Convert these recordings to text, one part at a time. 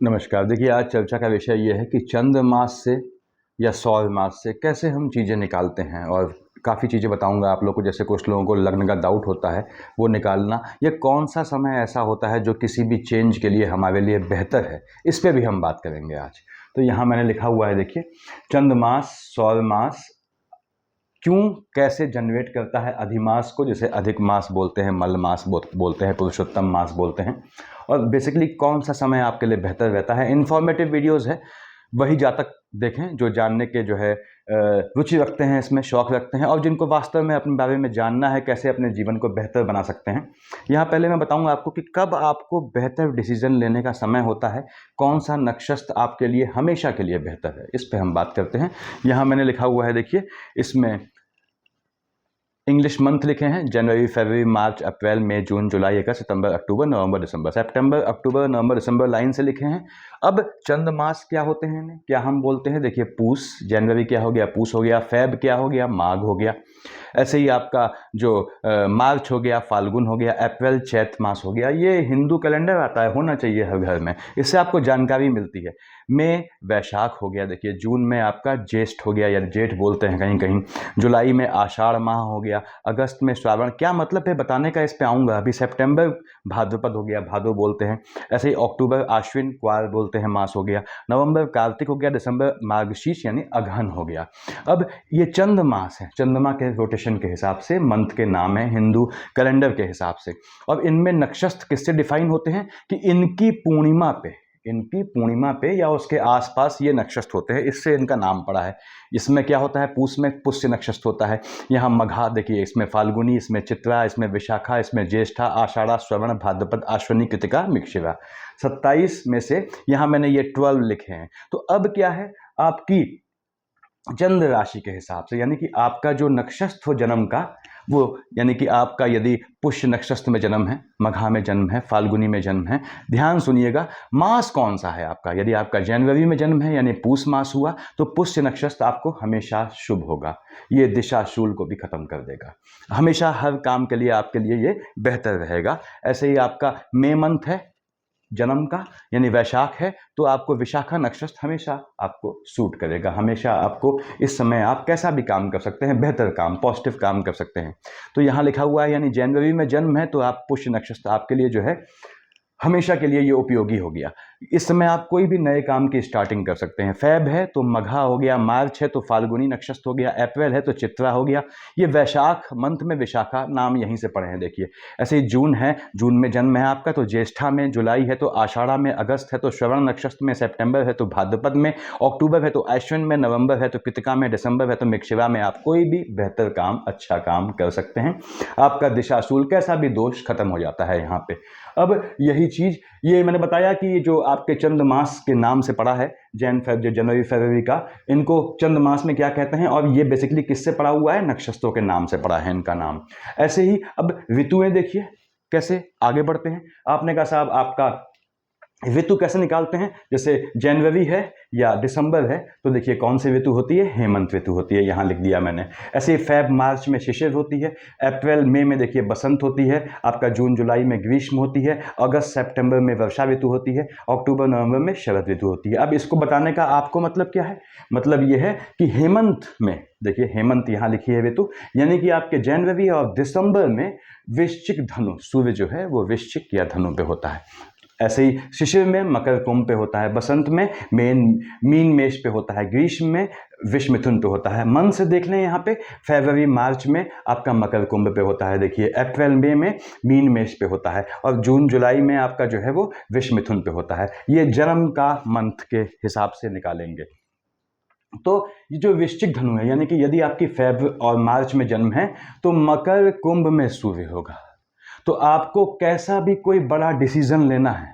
नमस्कार। देखिए, आज चर्चा का विषय ये है कि चंद्रमास से या सौर मास से कैसे हम चीज़ें निकालते हैं, और काफ़ी चीज़ें बताऊंगा आप लोग को। जैसे कुछ लोगों को लग्न का डाउट होता है, वो निकालना, या कौन सा समय ऐसा होता है जो किसी भी चेंज के लिए हमारे लिए बेहतर है, इस पर भी हम बात करेंगे आज। तो यहाँ मैंने लिखा हुआ है, देखिए, चंद्रमास सौर मास क्यों कैसे जनरेट करता है अधिमास को, जैसे अधिक मास बोलते हैं, मल मास बोलते हैं, पुरुषोत्तम मास बोलते हैं, और बेसिकली कौन सा समय आपके लिए बेहतर रहता है। इन्फॉर्मेटिव वीडियोस है, वही जा तक देखें जो जानने के जो है रुचि रखते हैं, इसमें शौक रखते हैं, और जिनको वास्तव में अपने बारे में जानना है, कैसे अपने जीवन को बेहतर बना सकते हैं। यहाँ पहले मैं बताऊंगा आपको कि कब आपको बेहतर डिसीजन लेने का समय होता है, कौन सा नक्षत्र आपके लिए हमेशा के लिए बेहतर है, इस पर हम बात करते हैं। यहाँ मैंने लिखा हुआ है, देखिए, इसमें इंग्लिश मंथ लिखे हैं, जनवरी, फरवरी, मार्च, अप्रैल, मई, जून, जुलाई, अगस्त, सितंबर, अक्टूबर, नवंबर, दिसंबर। सितंबर, अक्टूबर, नवंबर, दिसंबर लाइन से लिखे हैं। अब चंद्रमास क्या होते हैं, इन्हें क्या हम बोलते हैं? देखिए, पूस, जनवरी क्या हो गया, पूस हो गया, फेब क्या हो गया, माघ हो गया। ऐसे ही आपका जो मार्च हो गया, फाल्गुन हो गया, अप्रैल चैत मास हो गया। ये हिंदू कैलेंडर आता है, होना चाहिए हर घर में, इससे आपको जानकारी मिलती है। मई वैशाख हो गया, देखिए, जून में आपका ज्येष्ठ हो गया, या जेठ बोलते हैं कहीं कहीं, जुलाई में आषाढ़ माह हो गया, अगस्त में श्रावण। क्या मतलब है बताने का, इस पे आऊँगा। अभी सितंबर भाद्रपद हो गया, भादो बोलते हैं। ऐसे ही अक्टूबर आश्विन क्वार बोलते हैं, मास हो गया। नवंबर कार्तिक हो गया, दिसंबर मार्गशीर्ष यानी अगहन हो गया। अब ये चंद मास है, चंद्रमा के रोटेशन के हिसाब से मंथ के नाम है हिंदू कैलेंडर के हिसाब से। और इनमें नक्षत्र किससे डिफाइन होते हैं कि इनकी पूर्णिमा पे या उसके आसपास ये नक्षत्र होते हैं, इससे इनका नाम पड़ा है। इसमें क्या होता है, पूस में पुष्य नक्षत्र होता है। यहाँ मघा, देखिए, इसमें फाल्गुनी, इसमें चित्रा, इसमें विशाखा, इसमें ज्येष्ठा, आषाढ़ा, श्रवण, भाद्रपद, आश्विनी, कृतिका, मृगशिरा। 27 में से यहाँ मैंने ये 12 लिखे हैं। तो अब क्या है, आपकी चंद्र राशि के हिसाब से, यानी कि आपका जो नक्षत्र हो जन्म का, वो यानी कि आपका यदि पुष्य नक्षत्र में जन्म है, मघा में जन्म है, फाल्गुनी में जन्म है, ध्यान सुनिएगा, मास कौन सा है आपका। यदि आपका जनवरी में जन्म है यानी पूस मास हुआ, तो पुष्य नक्षत्र आपको हमेशा शुभ होगा। ये दिशाशूल को भी खत्म कर देगा, हमेशा हर काम के लिए आपके लिए ये बेहतर रहेगा। ऐसे ही आपका मई मंथ है जन्म का, यानी वैशाख है, तो आपको विशाखा नक्षत्र हमेशा आपको सूट करेगा। हमेशा आपको इस समय आप कैसा भी काम कर सकते हैं, बेहतर काम, पॉजिटिव काम कर सकते हैं। तो यहाँ लिखा हुआ है, यानी जनवरी में जन्म है तो आप पुष्य नक्षत्र आपके लिए जो है हमेशा के लिए ये उपयोगी हो गया। इस समय आप कोई भी नए काम की स्टार्टिंग कर सकते हैं। फेब है तो मघा हो गया, मार्च है तो फाल्गुनी नक्षत्र हो गया, अप्रैल है तो चित्रा हो गया, ये वैशाख मंथ में विशाखा, नाम यहीं से पढ़े हैं, देखिए। ऐसे ही जून है, जून में जन्म है आपका तो ज्येष्ठा में, जुलाई है तो आषाढ़ा में, अगस्त है तो श्रवण नक्षत्र में, सितंबर है तो भाद्रपद में, अक्टूबर है तो अश्विन में, नवंबर है तो कृतिका में, दिसंबर है तो मृगशिरा में। आप कोई भी बेहतर काम, अच्छा काम कर सकते हैं। आपका दिशाशूल कैसा भी दोष खत्म हो जाता है यहाँ पे। अब यही चीज, ये मैंने बताया कि जो आपके चंद्र मास के नाम से पड़ा है, जनवरी फरवरी का, इनको चंद्र मास में क्या कहते हैं, और ये बेसिकली किससे पड़ा हुआ है, नक्षत्रों के नाम से पड़ा है इनका नाम। ऐसे ही अब ऋतुएं देखिए कैसे आगे बढ़ते हैं। आपने कहा साहब आपका ऋतु कैसे निकालते हैं, जैसे जनवरी है या दिसंबर है, तो देखिए कौन सी ऋतु होती है, हेमंत ऋतु होती है, यहाँ लिख दिया मैंने। ऐसे ही फेब मार्च में शिशिर होती है, अप्रैल मई में देखिए बसंत होती है, आपका जून जुलाई में ग्रीष्म होती है, अगस्त सितंबर में वर्षा ऋतु होती है, अक्टूबर नवंबर में शरद ऋतु होती है। अब इसको बताने का आपको मतलब क्या है, मतलब ये है कि हेमंत में, देखिए हेमंत यहाँ लिखी है ऋतु, यानी कि आपके जनवरी और दिसंबर में वृश्चिक धनु, सूर्य जो है वो वृश्चिक या धनु पे होता है। ऐसे ही शिशिर में मकर कुंभ पे होता है, बसंत में मीन मेष पे होता है, ग्रीष्म में विष मिथुन पे होता है। मन से देख लें यहाँ पे, फरवरी मार्च में आपका मकर कुंभ पे होता है, देखिए, अप्रैल मई में मीन मेष पे होता है, और जून जुलाई में आपका जो है वो विष मिथुन पे होता है। ये जन्म का मंथ के हिसाब से निकालेंगे। तो ये जो वृश्चिक धनु है, यानी कि यदि आपकी फेब और मार्च में जन्म है तो मकर कुंभ में सूर्य होगा। तो आपको कैसा भी कोई बड़ा डिसीजन लेना है,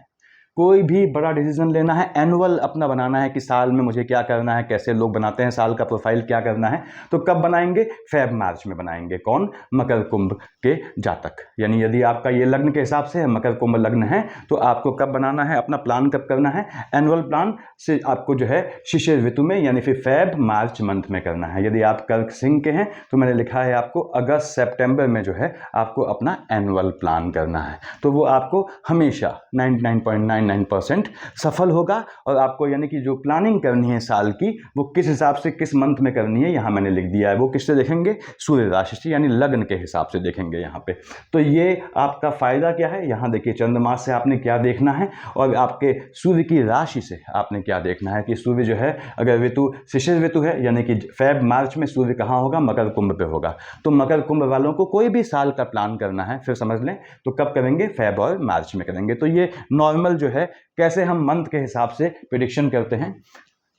कोई भी बड़ा डिसीजन लेना है, एनुअल अपना बनाना है कि साल में मुझे क्या करना है, कैसे लोग बनाते हैं साल का प्रोफाइल क्या करना है, तो कब बनाएंगे, फेब मार्च में बनाएंगे। कौन, मकर कुंभ के जातक। यानी यदि आपका ये लग्न के हिसाब से है, मकर कुंभ लग्न है, तो आपको कब बनाना है, अपना प्लान कब करना है, एनुअल प्लान से आपको जो है शिशिर ऋतु में, यानी फिर फेब मार्च मंथ में करना है। यदि आप कर्क सिंह के हैं तो मैंने लिखा है आपको अगस्त सितंबर में जो है आपको अपना एनुअल प्लान करना है। तो वो आपको हमेशा 99.9 99% सफल होगा। और आपको यानी कि जो प्लानिंग करनी है साल की, वो किस हिसाब से किस मंथ में करनी है यहाँ मैंने लिख दिया है। वो किससे देखेंगे? सूर्य राशि से, यानी लग्न के हिसाब से देखेंगे यहाँ पे। तो ये आपका फ़ायदा क्या है, यहाँ देखिए चंद्रमास से आपने क्या देखना है और आपके सूर्य की राशि से आपने क्या देखना है कि सूर्य जो है, अगर ऋतु शिशिर ऋतु है यानी कि फेब मार्च में सूर्य कहाँ होगा? मकर कुंभ पे होगा। तो मकर कुंभ वालों को कोई भी साल का प्लान करना है, फिर समझ लें तो कब करेंगे? फेब और मार्च में करेंगे। तो ये नॉर्मल जो है, कैसे हम मंथ के हिसाब से प्रेडिक्शन करते हैं,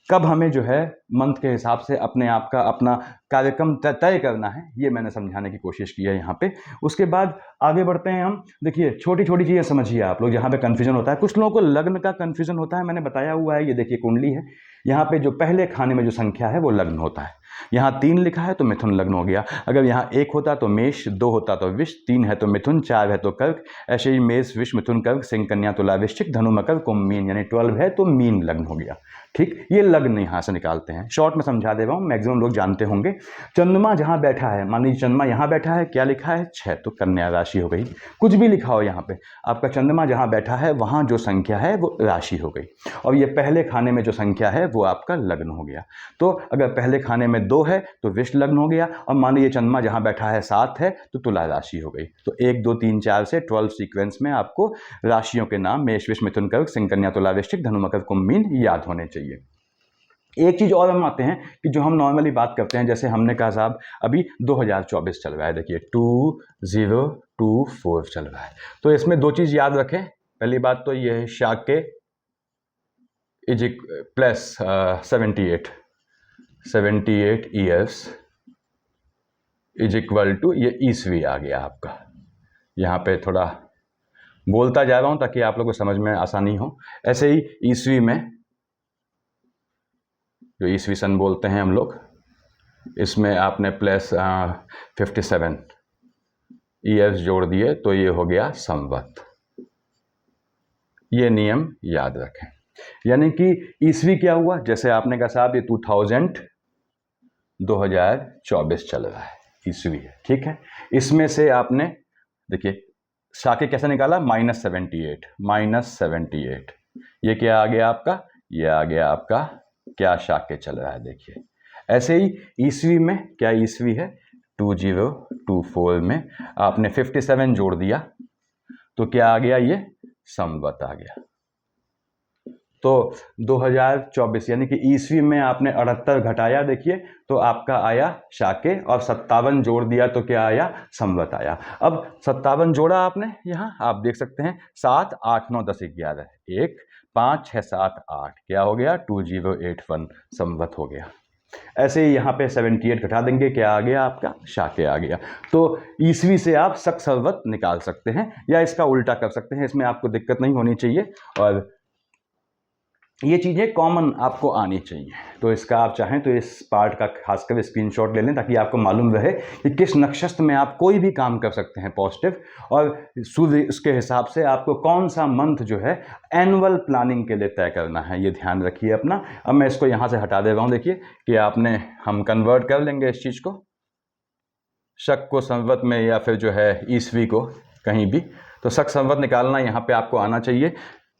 कब हमें जो है मंथ के हिसाब से अपने आप का अपना कार्यक्रम तय करना है, ये मैंने समझाने की कोशिश की है यहाँ पे। उसके बाद आगे बढ़ते हैं हम। देखिए छोटी छोटी चीज़ें समझिए आप लोग, जहाँ पे कन्फ्यूजन होता है। कुछ लोगों को लग्न का कन्फ्यूजन होता है, मैंने बताया हुआ है। ये देखिए कुंडली है, यहाँ पे जो पहले खाने में जो संख्या है वो लग्न होता है। यहाँ 3 लिखा है तो मिथुन लग्न हो गया। अगर यहाँ 1 होता तो मेष, 2 होता तो विष, 3 है तो मिथुन, 4 है तो कर्क। ऐसे ही मेष, विष, मिथुन, कर्क, सिंह, कन्या, तुला, वृश्चिक, धनु, मकर, कुंभ, मीन, यानी 12 है तो मीन लग्न हो गया। ठीक, ये लग्न यहाँ से निकालते हैं। शॉर्ट में समझा दे रहा हूँ, मैक्सिमम लोग जानते होंगे। चंद्रमा जहाँ बैठा है, मान लीजिए चंद्रमा यहाँ बैठा है, क्या लिखा है? 6, तो कन्या राशि हो गई। कुछ भी लिखा हो यहाँ पे, आपका चंद्रमा जहाँ बैठा है वहाँ जो संख्या है वो राशि हो गई। और ये पहले खाने में जो संख्या है वो आपका लग्न हो गया। तो अगर पहले खाने में 2 है तो विष लग्न हो गया। और मान लीजिए चंद्रमा जहाँ बैठा है 7 है तो तुला राशि हो गई। तो 1, 2, 3, 4 से 12 सीक्वेंस में आपको राशियों के नाम मेष, विष, मिथुन, कर्क, सिंह, कन्या, तुला, वृश्चिक, धनु, मकर, कुंभ, मीन याद होने चाहिए। एक चीज़ और हम आते हैं कि जो हम नॉर्मली बात करते हैं, जैसे हमने कहा साहब अभी 2024 चल रहा है, देखिए 2024 चल रहा है। तो इसमें 2 चीज़ याद रखें। पहली बात तो ये है Shake is plus 78 years is equal to, ये ईस्वी आ गया आपका। यहाँ पे थोड़ा बोलता जा रहा हूँ ताकि आप लोगों को समझ में आसानी हो। ऐसे ही ईस्वी में, जो ईस्वी सन बोलते हैं हम लोग, इसमें आपने प्लस 57 ईयर्स जोड़ दिए तो ये हो गया संवत। ये नियम याद रखें। यानी कि ईस्वी क्या हुआ, जैसे आपने कहा साहब ये 2024 चल रहा है, ईस्वी है, ठीक है। इसमें से आपने देखिए शाके कैसे निकाला? -78 ये क्या आ गया आपका? ये आ गया आपका क्या शाके चल रहा है, देखिए। ऐसे ही ईस्वी में, क्या ईस्वी है? 2024 में आपने 57 जोड़ दिया तो क्या आ गया? ये संवत आ गया। तो 2024 यानी कि ईस्वी में आपने 78 घटाया, देखिए तो आपका आया शाके, और 57 जोड़ दिया तो क्या आया? संवत आया। अब 57 जोड़ा आपने, यहाँ आप देख सकते हैं 7, 8, 9, 10, 11, 1, 5, 6, 7, 8, क्या हो गया? 2081 संवत हो गया। ऐसे ही यहाँ पे 78 घटा देंगे, क्या आ गया आपका? शाके आ गया। तो ईस्वी से आप शक संवत निकाल सकते हैं या इसका उल्टा कर सकते हैं, इसमें आपको दिक्कत नहीं होनी चाहिए। और ये चीज़ें कॉमन आपको आनी चाहिए। तो इसका आप चाहें तो इस पार्ट का खासकर स्क्रीनशॉट ले लें ताकि आपको मालूम रहे कि किस नक्षत्र में आप कोई भी काम कर सकते हैं पॉजिटिव, और सूर्य उसके हिसाब से आपको कौन सा मंथ जो है एनुअल प्लानिंग के लिए तय करना है, ये ध्यान रखिए अपना। अब मैं इसको यहाँ से हटा दे रहा हूँ, देखिए कि आपने, हम कन्वर्ट कर लेंगे इस चीज़ को, शक को संवत में या फिर जो है ईस्वी को कहीं भी। तो शक संवत निकालना यहाँ पे आपको आना चाहिए।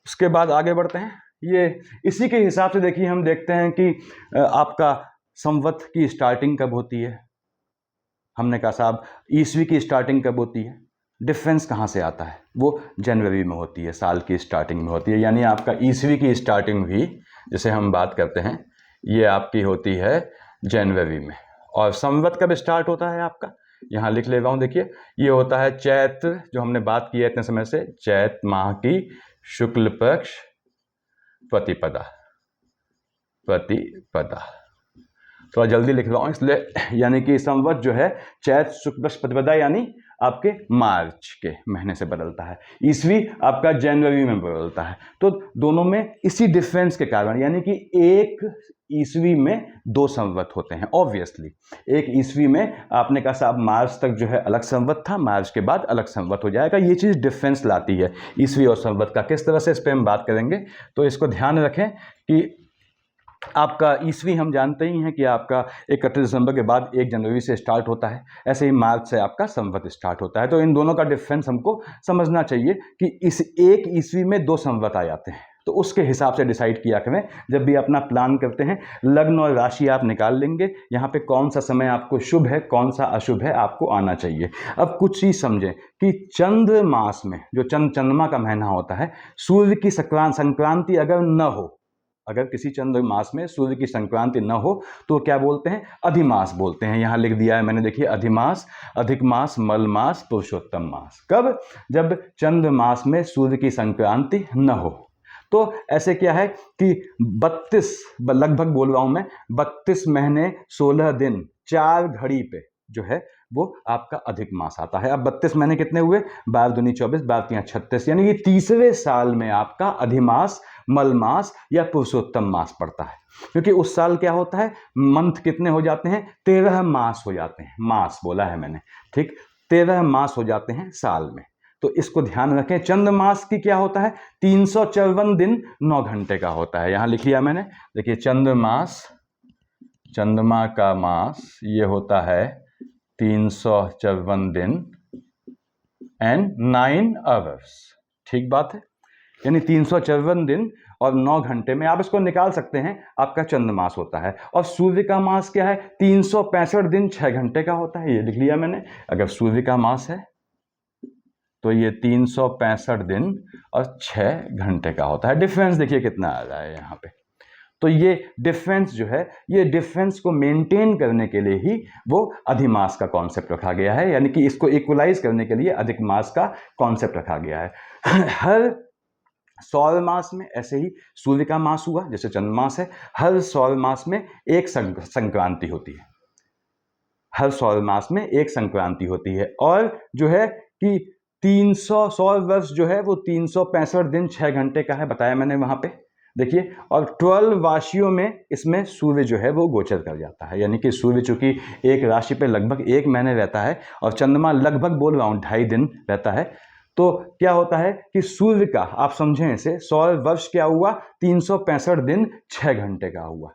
उसके बाद आगे बढ़ते हैं। ये इसी के हिसाब से देखिए हम देखते हैं कि आपका संवत की स्टार्टिंग कब होती है। हमने कहा साहब ईस्वी की स्टार्टिंग कब होती है, डिफरेंस कहाँ से आता है? वो जनवरी में होती है, साल की स्टार्टिंग में होती है। यानी आपका ईस्वी की स्टार्टिंग भी, जैसे हम बात करते हैं, ये आपकी होती है जनवरी में। और संवत कब स्टार्ट होता है आपका? यहाँ लिख ले रहा हूँ, देखिए ये होता है चैत्र, जो हमने बात की है इतने समय से, चैत माह की शुक्ल पक्ष प्रतिपदा। थोड़ा जल्दी लिख रहा हूँ इसलिए, यानी कि संवत जो है चैत शुक्ल पक्ष प्रतिपदा यानी आपके मार्च के महीने से बदलता है, ईस्वी आपका जनवरी में बदलता है। तो दोनों में इसी डिफरेंस के कारण, यानी कि एक ईस्वी में 2 संवत होते हैं ऑब्वियसली। एक ईस्वी में आपने कहा साहब मार्च तक जो है अलग संवत था, मार्च के बाद अलग संवत हो जाएगा। ये चीज़ डिफरेंस लाती है ईस्वी और संवत का। किस तरह से, इस पर हम बात करेंगे। तो इसको ध्यान रखें कि आपका ईस्वी हम जानते ही हैं कि आपका 31 दिसंबर के बाद 1 जनवरी से स्टार्ट होता है। ऐसे ही मार्च से आपका संवत स्टार्ट होता है। तो इन दोनों का डिफरेंस हमको समझना चाहिए कि इस एक ईस्वी में 2 संवत आ जाते हैं। तो उसके हिसाब से डिसाइड किया करें जब भी अपना प्लान करते हैं। लग्न और राशि आप निकाल लेंगे, यहाँ पे कौन सा समय आपको शुभ है कौन सा अशुभ है आपको आना चाहिए। अब कुछ चीज़ समझें कि चंद्र मास में जो चंद्रमा का महीना होता है, सूर्य की संक्रांति अगर न हो, अगर किसी चंद्र मास में सूर्य की संक्रांति न हो तो क्या बोलते हैं, अधिमास बोलते हैं। यहाँ लिख दिया है मैंने, देखिए, अधिमास, अधिक मास, मल मास, पुरुषोत्तम मास। कब? जब चंद्र मास में सूर्य की संक्रांति न हो। तो ऐसे क्या है कि 32, लगभग बोल रहा हूं मैं, 32 महीने 16 दिन 4 घड़ी पे जो है वो आपका अधिक मास आता है। अब 32 महीने कितने हुए, 12 दूनी 24, 12 तिया 36, यानी कि तीसरे साल में आपका अधिमास, मलमास या पुरुषोत्तम मास पड़ता है। क्योंकि उस साल क्या होता है, मंथ कितने हो जाते हैं, 13 मास हो जाते हैं। मास बोला है मैंने, ठीक, 13 मास हो जाते हैं साल में। तो इसको ध्यान रखें। चंद्र मास की क्या होता है, 354 दिन 9 घंटे का होता है। यहां लिख लिया मैंने, देखिए, चंद्र मास, चंद्रमा का मास ये होता है 354 दिन एंड 9 आवर्स। ठीक बात है, यानी 354 दिन और 9 घंटे में आप इसको निकाल सकते हैं, आपका चंद्र मास होता है। और सूर्य का मास क्या है, 365 दिन 6 घंटे का होता है। ये लिख लिया मैंने। अगर सूर्य का मास है तो ये 365 दिन और 6 घंटे का होता है। डिफरेंस देखिए कितना आ रहा है यहाँ पे। तो ये डिफरेंस जो है, ये डिफरेंस को मेंटेन करने के लिए ही वो अधिमास का कॉन्सेप्ट रखा गया है, यानी कि इसको इक्वलाइज करने के लिए अधिक मास का कॉन्सेप्ट रखा गया है। हर सौर मास में ऐसे ही सूर्य का मास हुआ जैसे चंद्र मास है, हर सौर मास में एक संक्रांति होती है। हर सौर मास में एक संक्रांति होती है। और जो है कि 300 सौर वर्ष जो है वो 365 दिन 6 घंटे का है, बताया मैंने वहां पे, देखिए। और 12 राशियों में इसमें सूर्य जो है वो गोचर कर जाता है, यानी कि सूर्य चूंकि एक राशि पे लगभग 1 महीने रहता है और चंद्रमा लगभग बोल रहा हूँ 2.5 दिन रहता है। तो क्या होता है कि सूर्य का, आप समझें इसे, सौर वर्ष क्या हुआ, 365 दिन 6 घंटे का हुआ,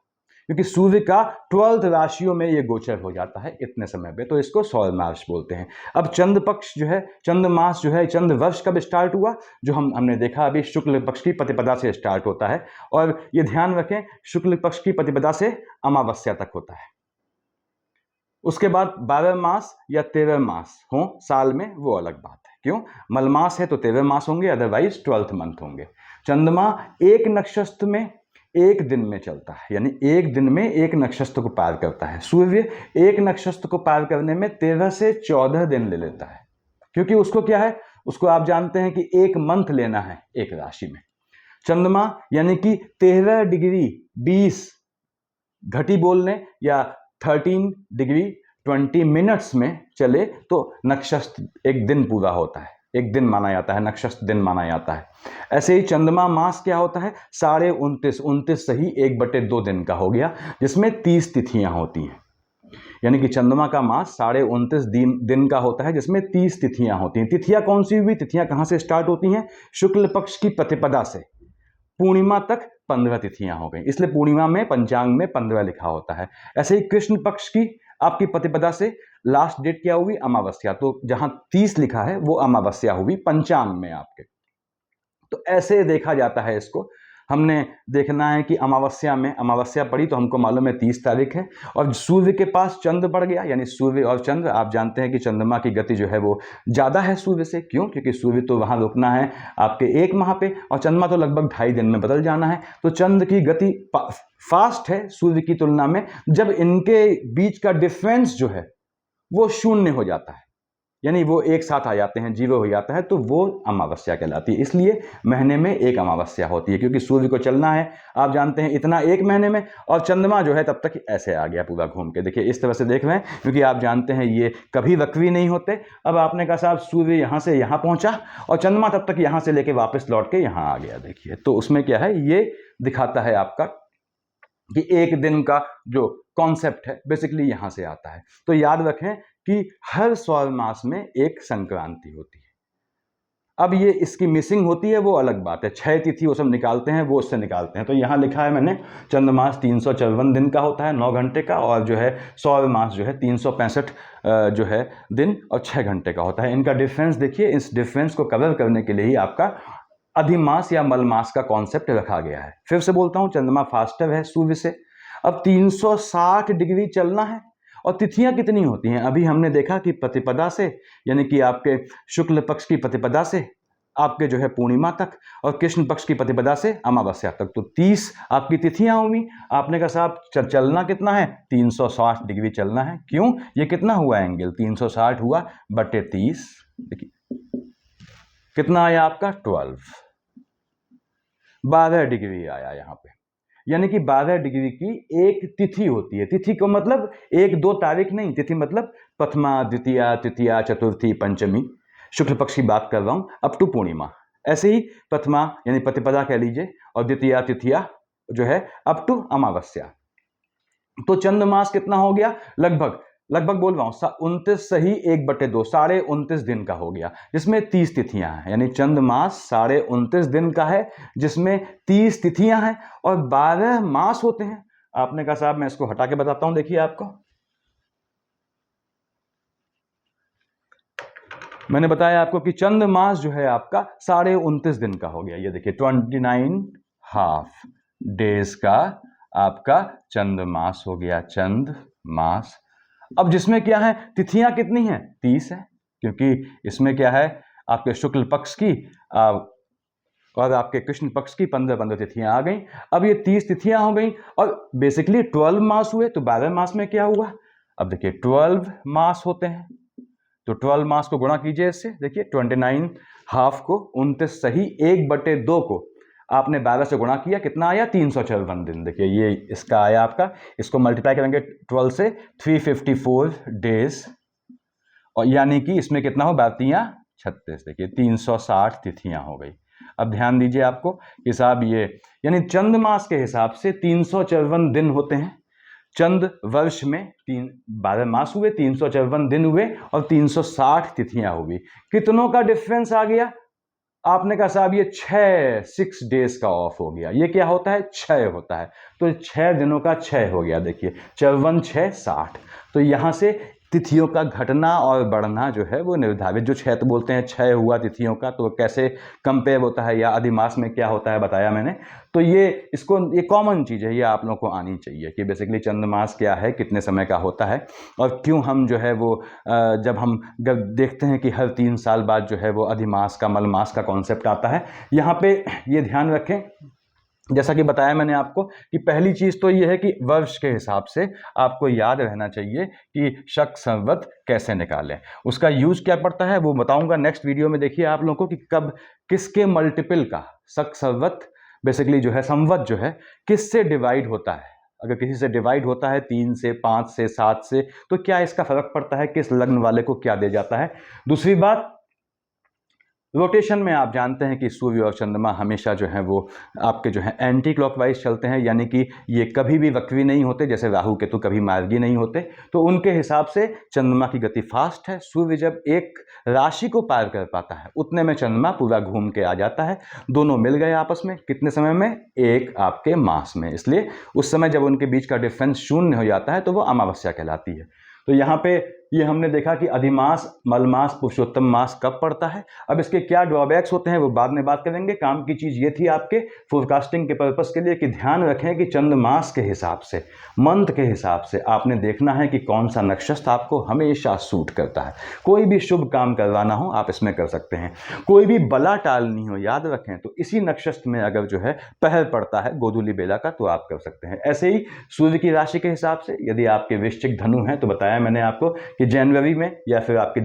क्योंकि सूर्य का 12 राशियों में ये गोचर हो जाता है इतने समय पे, तो इसको सौर मास बोलते हैं। अब चंद्र पक्ष जो है, चंद्र मास जो है, चंद्र वर्ष कब स्टार्ट हुआ, जो हमने देखा अभी, शुक्ल पक्ष की प्रतिपदा से स्टार्ट होता है। और ये ध्यान रखें, शुक्ल पक्ष की प्रतिपदा से अमावस्या तक होता है। उसके बाद 12 मास या 13 मास हो साल में, वो अलग बात है। क्यों, मलमास है तो 13 मास होंगे, अदरवाइज 12th मंथ होंगे। चंद्रमा एक नक्षत्र में एक दिन में चलता है, यानी एक दिन में एक नक्षत्र को पार करता है। सूर्य एक नक्षत्र को पार करने में 13 से 14 दिन ले लेता है, क्योंकि उसको क्या है, उसको आप जानते हैं कि एक मंथ लेना है एक राशि में। चंद्रमा यानी कि 13 डिग्री 20 घटी बोलने या 13 डिग्री 20 मिनट्स में चले तो नक्षत्र एक दिन पूरा होता है, एक दिन माना जाता है, नक्षत्र दिन माना जाता है। ऐसे ही चंद्रमा मास क्या होता है, 29.29 सही 1/2 दिन का हो गया, जिसमें 30 तिथियां होती हैं। यानी कि चंद्रमा का मास 29.5 दिन का होता है, जिसमें 30 तिथियां होती हैं। तिथियां कौन सी हुई, तिथियां कहां से स्टार्ट होती हैं, शुक्ल पक्ष की प्रतिपदा से पूर्णिमा तक 15 तिथियां हो गई, इसलिए पूर्णिमा में पंचांग में 15 लिखा होता है। ऐसे ही कृष्ण पक्ष की आपकी प्रतिपदा से लास्ट डेट क्या हुई, अमावस्या, तो जहां 30 लिखा है वो अमावस्या हुई पंचांग में आपके। तो ऐसे देखा जाता है इसको। हमने देखना है कि अमावस्या पड़ी तो हमको मालूम है 30 तारीख है, और सूर्य के पास चंद्र पड़ गया, यानी सूर्य और चंद्र, आप जानते हैं कि चंद्रमा की गति जो है वो ज़्यादा है सूर्य से। क्यों, क्योंकि सूर्य तो वहाँ रुकना है आपके 1 माह पे, और चंद्रमा तो लगभग 2.5 दिन में बदल जाना है। तो चंद्र की गति फास्ट है सूर्य की तुलना में। जब इनके बीच का डिफरेंस जो है वो 0 हो जाता है, यानी वो एक साथ आ जाते हैं, 0 हो जाता है, तो वो अमावस्या कहलाती है। इसलिए महीने में एक अमावस्या होती है, क्योंकि सूर्य को चलना है, आप जानते हैं, इतना एक महीने में, और चंद्रमा जो है तब तक ऐसे आ गया पूरा घूम के। देखिए इस तरह से देख रहे हैं, क्योंकि आप जानते हैं ये कभी वक्री नहीं होते। अब आपने कहा साहब सूर्य यहाँ से यहाँ पहुँचा और चंद्रमा तब तक यहाँ से लेके वापस लौट के यहाँ आ गया, देखिए। तो उसमें क्या है, ये दिखाता है आपका कि एक दिन का जो कॉन्सेप्ट है बेसिकली यहां से आता है। तो याद रखें कि हर सौर मास में एक संक्रांति होती है। अब ये इसकी मिसिंग होती है वो अलग बात है, 6 तिथि वो सब निकालते हैं, वो उससे निकालते हैं। तो यहाँ लिखा है मैंने, चंद्रमास 354 दिन का होता है 9 घंटे का, और जो है सौर मास जो है 365 जो है दिन और 6 घंटे का होता है। इनका डिफरेंस देखिए, इस डिफरेंस को कवर करने के लिए ही आपका अधिमास या मलमास का कॉन्सेप्ट रखा गया है। फिर से बोलता हूं, चंद्रमा फास्टर है सूर्य से। अब 360 डिग्री चलना है और तिथियां कितनी होती हैं? अभी हमने देखा कि प्रतिपदा से, यानी कि आपके शुक्ल पक्ष की प्रतिपदा से आपके जो है पूर्णिमा तक, और कृष्ण पक्ष की प्रतिपदा से अमावस्या तक, तो 30 आपकी तिथियां होंगी। आपने कहा साहब चलना कितना है? 360 डिग्री चलना है। क्यों? ये कितना हुआ एंगल? 360 हुआ बटे 30। देखिए कितना आया आपका? 12 डिग्री आया यहाँ पे। यानी कि 12 डिग्री की एक तिथि होती है। तिथि को मतलब 1-2 तारीख नहीं, तिथि मतलब प्रथमा, द्वितीया, तृतीया, चतुर्थी, पंचमी, शुक्ल पक्ष की बात कर रहा हूं, अप टू पूर्णिमा। ऐसे ही प्रथमा यानी प्रतिपदा कह लीजिए, और द्वितीया, तृतीया जो है अप टू अमावस्या। तो चंद्रमास कितना हो गया? लगभग बोल रहा हूं 29 सही 1/2, 29.5 दिन का हो गया, जिसमें 30 तिथियां हैं। यानी चंद्रमास 29.5 दिन का है, जिसमें 30 तिथियां हैं और 12 मास होते हैं। आपने कहा साहब मैं इसको हटा के बताता हूं, देखिए आपको मैंने बताया आपको कि चंद्रमास जो है आपका 29.5 दिन का हो गया। ये देखिए 29.5 डेज का आपका चंद्रमास हो गया, चंद्रमास। अब जिसमें क्या है, तिथियां कितनी हैं? 30 है, क्योंकि इसमें क्या है, आपके शुक्ल पक्ष की और आपके कृष्ण पक्ष की 15 तिथियां आ गई। अब ये 30 तिथियां हो गई और बेसिकली 12 मास हुए। तो 12 मास में क्या हुआ? अब देखिए 12 मास होते हैं, तो 12 मास को गुणा कीजिए इससे। देखिए 29.5 को 29 सही 1/2 को आपने 12 से गुणा किया, कितना आया? 354 दिन। देखिए ये इसका आया आपका, इसको मल्टीप्लाई करेंगे 12 से 354 डेज, और यानी कि इसमें कितना हो? 32-36। देखिए 360 तिथियां हो गई। अब ध्यान दीजिए आपको कि साहब ये यानी चंद्रमास के हिसाब से 354 दिन होते हैं। चंद वर्ष में 12 मास हुए, 354 दिन हुए और 360 तिथियां हुई। कितनों का डिफरेंस आ गया? आपने कहा साहब ये 6 डेज का ऑफ हो गया। ये क्या होता है? क्षय होता है। तो 6 दिनों का क्षय हो गया। देखिए 54 6 60। तो यहां से तिथियों का घटना और बढ़ना जो है वो निर्धारित, जो क्षय तो बोलते हैं, क्षय हुआ तिथियों का, तो कैसे कंपेयर होता है या अधिमास में क्या होता है बताया मैंने। तो ये कॉमन चीज़ है, ये आप लोगों को आनी चाहिए कि बेसिकली चंद्रमास क्या है, कितने समय का होता है, और क्यों हम जो है वो जब हम देखते हैं कि हर 3 साल बाद जो है वो अधिमास का, मलमास का कॉन्सेप्ट आता है। यहाँ पे ये ध्यान रखें, जैसा कि बताया मैंने आपको कि पहली चीज़ तो ये है कि वर्ष के हिसाब से आपको याद रहना चाहिए कि शक संवत कैसे निकालें। उसका यूज क्या पड़ता है वो बताऊंगा नेक्स्ट वीडियो में। देखिए आप लोगों को कि कब किसके मल्टीपल का शक संवत, बेसिकली जो है संवत जो है किससे डिवाइड होता है। अगर किसी से डिवाइड होता है 3 से, 5 से, 7 से, तो क्या इसका फर्क पड़ता है, किस लग्न वाले को क्या दे जाता है। दूसरी बात, रोटेशन में आप जानते हैं कि सूर्य और चंद्रमा हमेशा जो है वो आपके जो है एंटी क्लॉकवाइज चलते हैं, यानी कि ये कभी भी वक्री नहीं होते, जैसे राहु केतु कभी मार्गी नहीं होते। तो उनके हिसाब से चंद्रमा की गति फास्ट है। सूर्य जब एक राशि को पार कर पाता है उतने में चंद्रमा पूरा घूम के आ जाता है। दोनों मिल गए आपस में, कितने समय में? एक आपके मास में। इसलिए उस समय जब उनके बीच का डिफरेंस शून्य हो जाता है तो वो अमावस्या कहलाती है। तो यहाँ पे ये हमने देखा कि अधिमास, मलमास, पुरुषोत्तम मास कब पड़ता है। अब इसके क्या ड्रॉबैक्स होते हैं वो बाद में बात करेंगे। काम की चीज़ ये थी आपके फोरकास्टिंग के पर्पस के लिए कि ध्यान रखें कि चंद्रमास के हिसाब से, मंथ के हिसाब से आपने देखना है कि कौन सा नक्षत्र आपको हमेशा सूट करता है। कोई भी शुभ काम करवाना हो आप इसमें कर सकते हैं। कोई भी बला टालनी हो, याद रखें, तो इसी नक्षत्र में अगर जो है पहर पड़ता है गोधूली बेला का, तो आप कर सकते हैं। ऐसे ही सूर्य की राशि के हिसाब से यदि आपके वृश्चिक धनु हैं तो बताया मैंने आपको कि जनवरी में या फिर आपके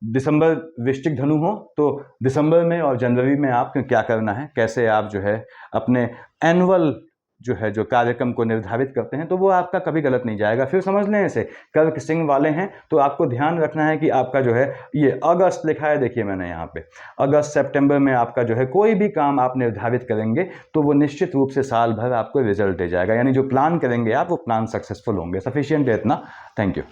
दिसंबर वृश्चिक धनु हो तो दिसंबर में और जनवरी में आप क्या करना है, कैसे आप जो है अपने एनुअल जो है जो कार्यक्रम को निर्धारित करते हैं, तो वो आपका कभी गलत नहीं जाएगा। फिर समझ लें, ऐसे कर्क सिंह वाले हैं तो आपको ध्यान रखना है कि आपका जो है ये अगस्त लिखा है, देखिए मैंने यहाँ पे अगस्त सितंबर में आपका जो है कोई भी काम आप निर्धारित करेंगे तो वो निश्चित रूप से साल भर आपको रिजल्ट दे जाएगा। यानी जो प्लान करेंगे आप, वो प्लान सक्सेसफुल होंगे। सफिशिएंट है इतना। Thank you.